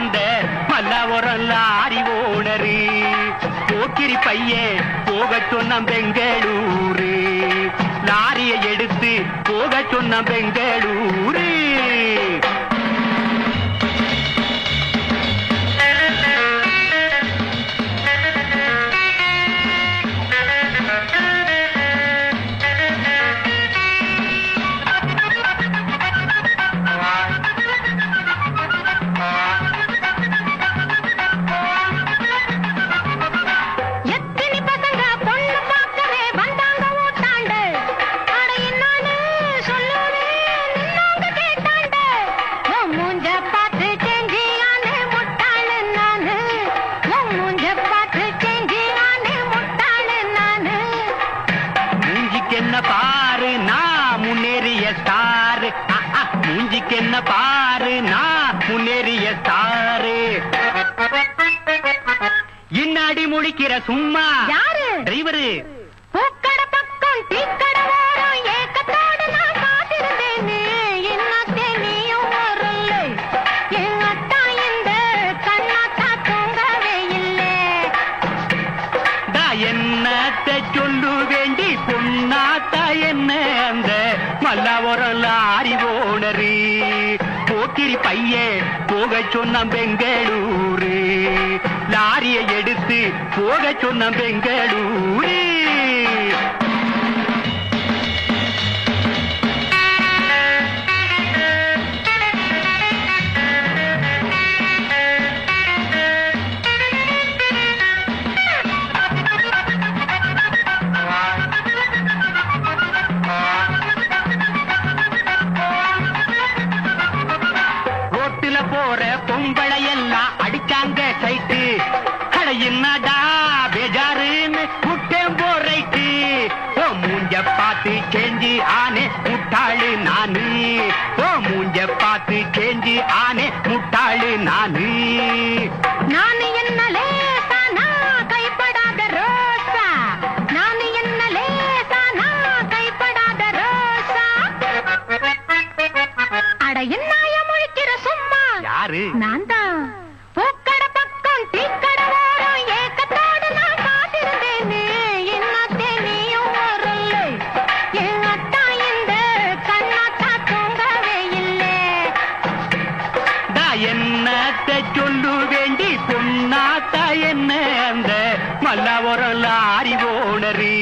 அந்த மல்லவரம் lorry owner போக்கிரி பையன் போக சொன்ன பெங்களூரு லாரியை எடுத்து போக சொன்ன பெங்களூரு என்ன பாரு நான் முன்னேறிய ஸ்டாரு மூஞ்சிக்கு என்ன பாரு நான் முன்னேறிய ஸ்டாரு இன்னாடி முழிக்கிற சும்மா யாரு டிரைவரு பூக்கட பக்கம் டீக்கட ஓரம் ஏக்கத்தோடு நான் காத்திருந்தேனே என்னத்தே நீயும் வரல என் அட்டா இந்த கண்ணாத்தா தூங்கவே இல்லை என்னத்தை சொல்லு வேண்டி பொன்னாத்தா என்ன அந்த மல்லவரம் லாரி ஓனரு போக்கிரி பையன் போக சொன்ன பெங்களூரு லாரியை எடுத்து போக சொன்ன பெங்களூரு போற பொம்பளை எல்லாம் அடிச்சாங்க சைட்டு என்னடா பேஜாருன்னு முட்டேன் போரைட்டு ஓ மூஞ்ச பார்த்து சேஞ்சி ஆனே முட்டாளு நானு ஓ மூஞ்ச பார்த்து சேஞ்சி ஆனே முட்டாளு நானு நானு என்ன லேசானா கைப்படாத ரோசா நானு என்ன லேசானா கைப்படாத ரோசா அட என்னாய முழிக்கிற சும்மா யாரு நான் தான் பூக்கட பக்கம் டீக்கட ஓரம் ஏக்கத்தோடு நான் காத்திருந்தேனே என்னத்தே நீயும் வரல என் அட்டா இந்த கண்ணாத்தா தூங்கவே இல்லை என்னத்தை சொல்லு வேண்டி பொன்னாத்தா என்ன அந்த மல்லவரம் லாரி ஓனரு